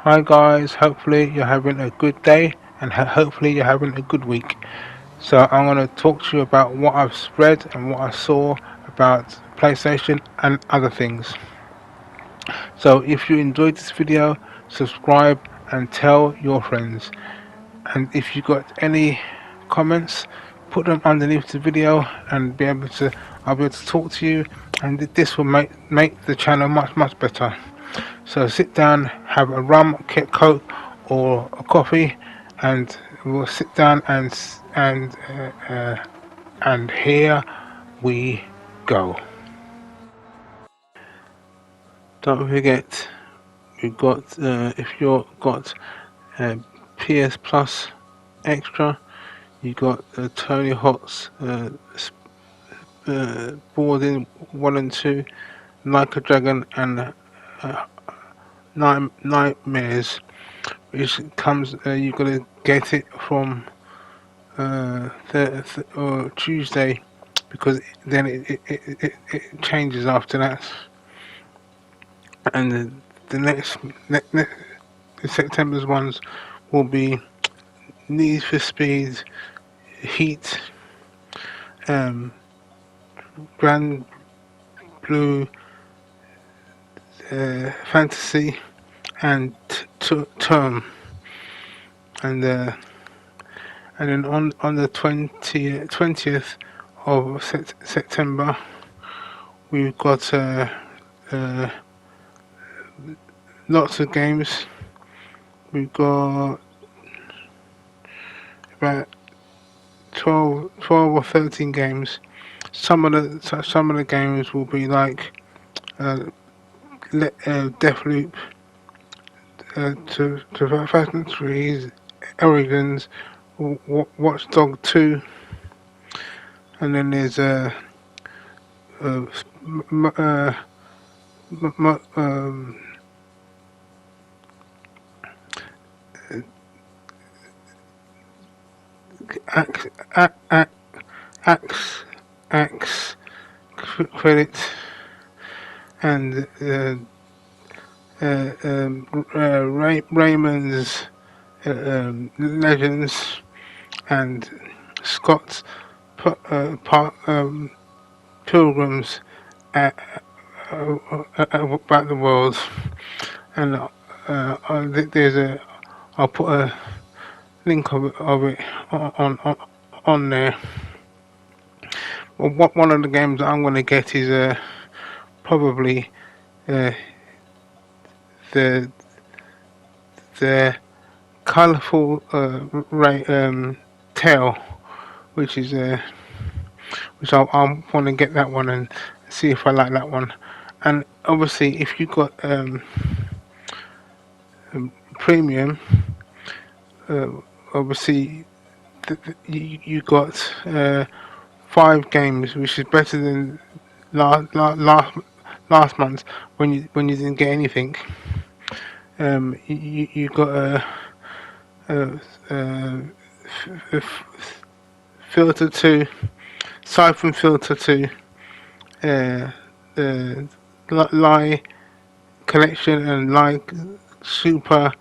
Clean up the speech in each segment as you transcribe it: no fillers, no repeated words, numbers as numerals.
Hi guys, hopefully you're having a good day and hopefully you're having a good week. So I'm going to talk to you about what I've read and what I saw about PlayStation and other things. So if you enjoyed this video, subscribe and tell your friends. And if you got any comments, put them underneath the video and I'll be able to talk to you, and this will make the channel much better. So sit down, have a rum, coke, or a coffee, and we'll sit down and here we go. Don't forget, you got if you've got PS Plus Extra, you got Tony Hawk's Boarding 1 and 2, Like a Dragon, and Nightmares, which comes. You gotta get it from Tuesday, because then it changes after that, and the next September's ones will be Need for Speed, Heat, Grand Blue, Fantasy, and Term, and then on the 20th of September we've got lots of games. We've got about 12 or 13 games. Some of the games will be like Deathloop, to Fast and Furious, Origins, Watch Dog 2, and then there's Axe Credit, and Raymond's Legends, and Scott's Pilgrims about the world. And I'll put a link of it on there. Well, one of the games that I'm going to get is probably the colourful tail, which is which I want to get that one and see if I like that one. And obviously, if you got premium, obviously you got 5 games, which is better than last month when you didn't get anything. You got Filter 2, Siphon Filter 2, Lie Collection, and Lie Super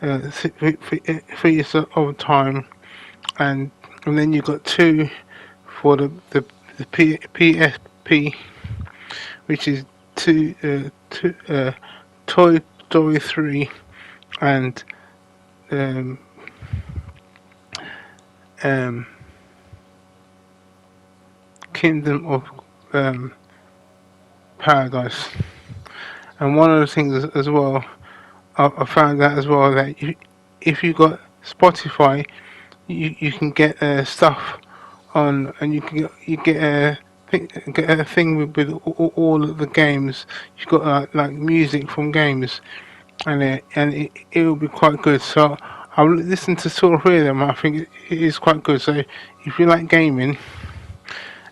3 of time, and then you got 2 for the PSP, which is Toy Story 3 and Kingdom of Paradise. And one of the things as well, I found out as well that if you got Spotify, you can get stuff on, and you get a thing with all of the games. You've got like music from games, and it will be quite good. So I'll listen to 2 or 3 of them. I think it is quite good. So if you like gaming,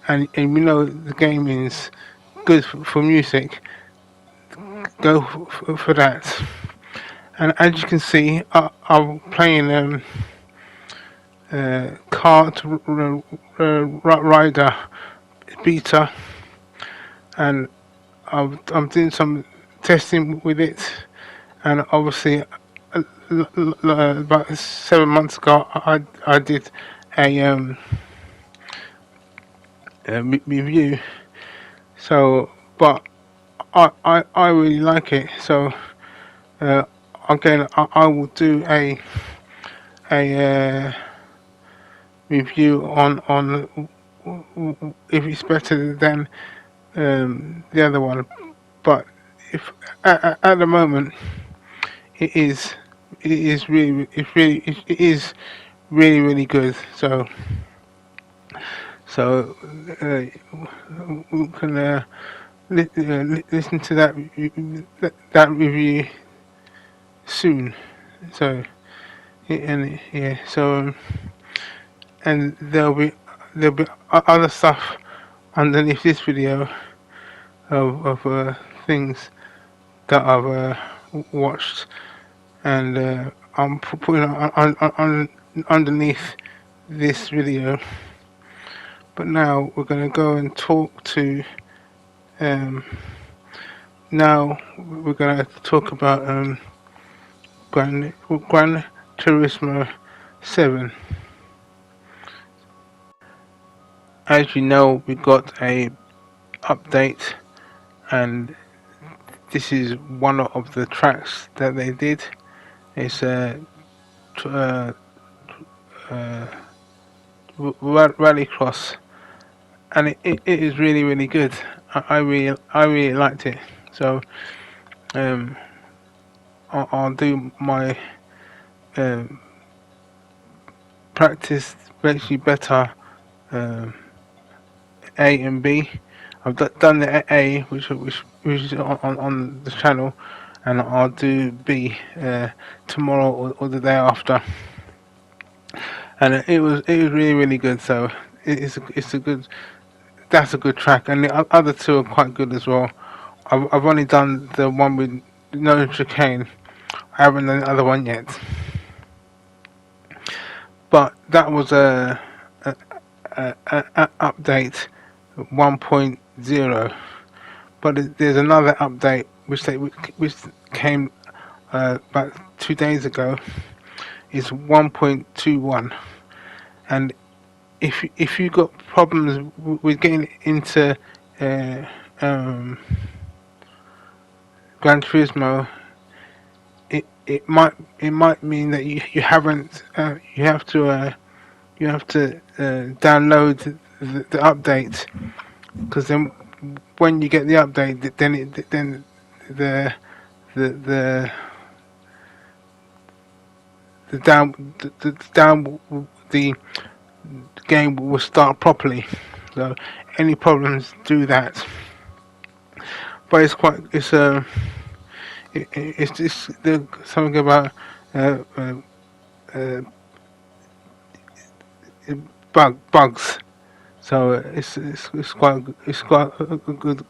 and you know the gaming's good for music, go for that. And as you can see, I'm playing Kart Rider beta, and I'm doing some testing with it, and obviously about 7 months ago, I did a review. So, but I really like it. So uh, again, I will do a review on if it's better than the other one. But if at the moment it is really good. So we can listen to that review soon. So and yeah, so and there'll be other stuff underneath this video of things that I've watched, and I'm putting underneath this video. But now we're going to go and talk to. Now we're going to talk about Gran Turismo 7. As you know, we got a update, and this is one of the tracks that they did. It's Rallycross, and it is really good. I really liked it. So I'll do my practice actually better A and B. I've done the A, which is on the channel, and I'll do B tomorrow or the day after. And it was really good. So it's a good, that's a good track, and the other two are quite good as well. I've only done the one with no chicane. I haven't done the other one yet. But that was a update 1.0. But there's another update which came about 2 days ago. It's 1.21, and if you got problems with getting into Gran Turismo, it might mean that you haven't you have to download the update, because then when you get the update, then the the the game will start properly. So any problems, do that. But it's just something about uh, bugs. So it's quite a good.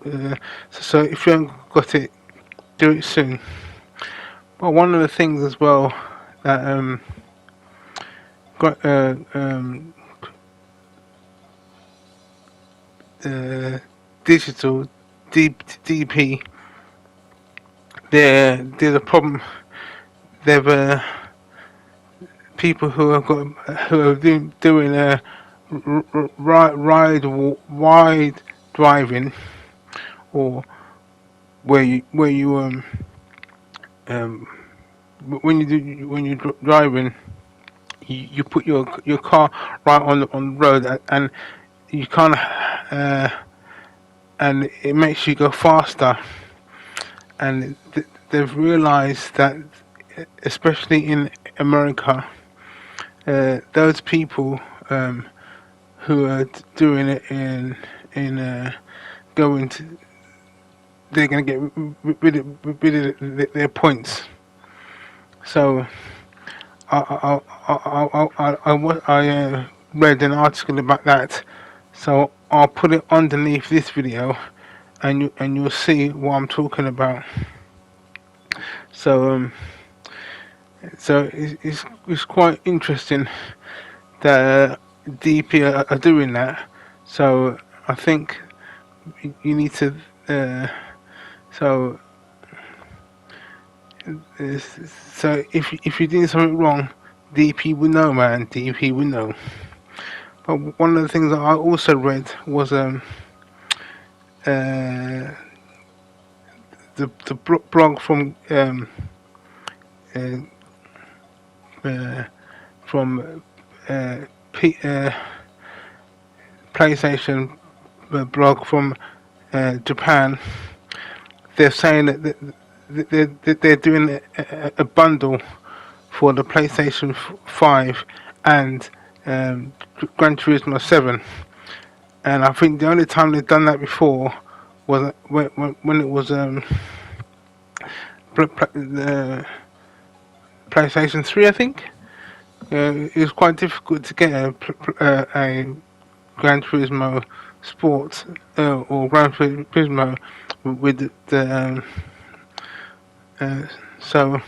So if you haven't got it, do it soon. But one of the things as well that got digital DP, there's a problem. There people who are doing wide driving, or where you when you're driving, you put your car right on the road, and you can't and it makes you go faster. And they've realized that, especially in America, those people who are doing it in going to, they're going to get rid of their points. So I read an article about that, so I'll put it underneath this video, and you'll see what I'm talking about. So so it's quite interesting that DP are doing that. So I think you need to so So if you did something wrong, DP would know, man. DP would know. But one of the things that I also read was uh, the blog uh, uh, from P, PlayStation blog from Japan. They're saying that they're doing a bundle for the PlayStation 5 and Gran Turismo 7. And I think the only time they've done that before was when it was the PlayStation 3, I think. It was quite difficult to get a Gran Turismo Sport or Gran Turismo with so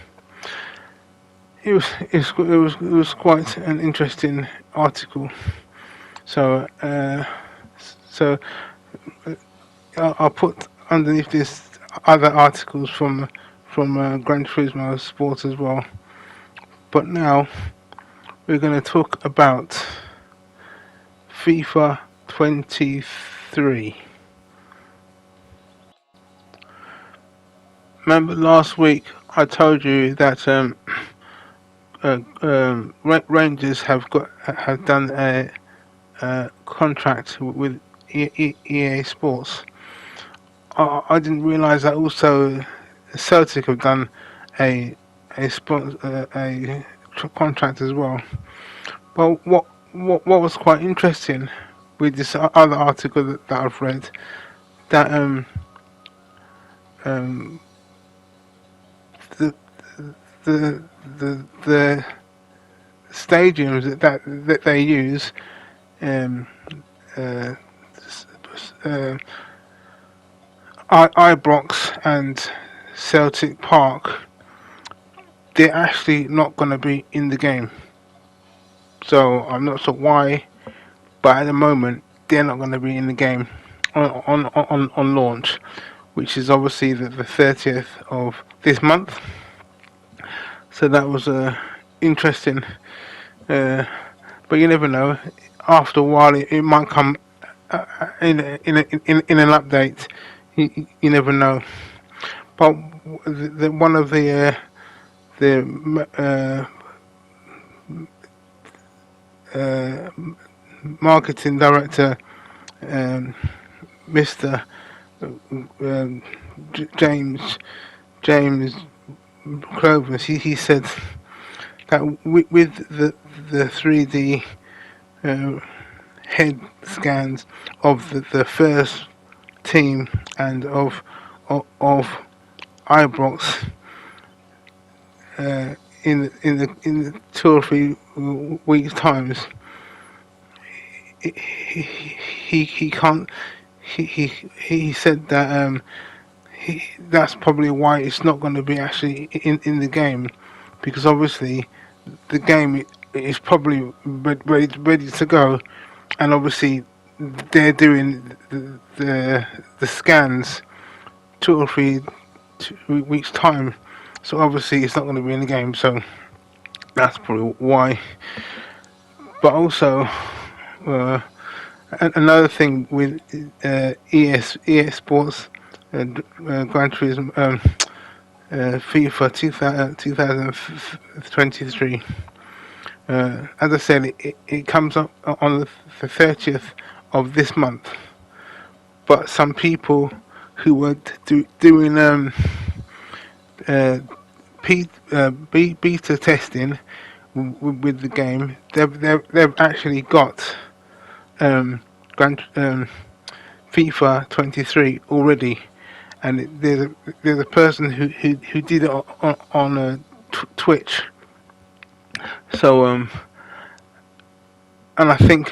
it was quite an interesting article. So I'll put underneath this other articles from Gran Turismo Sport as well. But now we're going to talk about FIFA 23. Remember last week I told you that Rangers have done a contract with EA Sports. I didn't realise that also Celtic have done a contract as well. Well, what was quite interesting with this other article that I've read, that the the stadiums that they use, uh, Ibrox and Celtic Park, they're actually not going to be in the game. So I'm not sure why, but at the moment they're not going to be in the game on launch, which is obviously the 30th of this month. So that was interesting, but you never know. After a while, it might come in an update. You never know. But one of the marketing director, Mr. James Clovis, he said that with the 3D head scans of the first team and of Ibrox in 2 or 3 weeks times, he can't. He said that that's probably why it's not going to be actually in the game, because obviously the game is probably ready to go, and obviously they're doing the scans 2 or 3 weeks time, so obviously it's not going to be in the game. So that's probably why. But also another thing with ES Sports Gran Turismo FIFA 2023. As I said, it comes up on the 30th of this month. But some people who were doing beta testing with the game, they've actually got FIFA 23 already, and there's a person who did it on Twitch. So and I think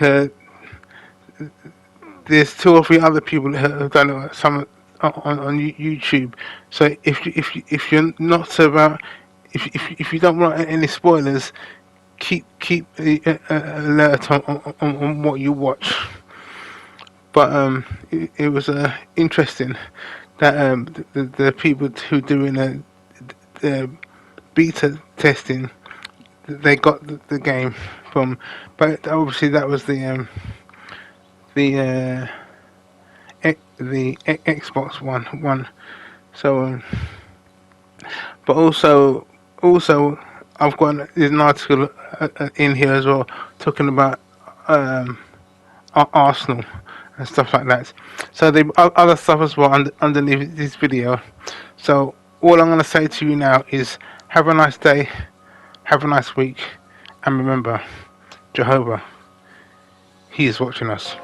there's 2 or 3 other people that have done it, some on YouTube. So if you're not about, if you don't want any spoilers, keep alert on what you watch. But it was interesting that the people who doing beta testing, they got the game from, but obviously that was the Xbox One. So, but also I've got there's an article in here as well talking about Arsenal and stuff like that. So the other stuff as well underneath this video. So all I'm going to say to you now is have a nice day, have a nice week, and remember, Jehovah, He is watching us.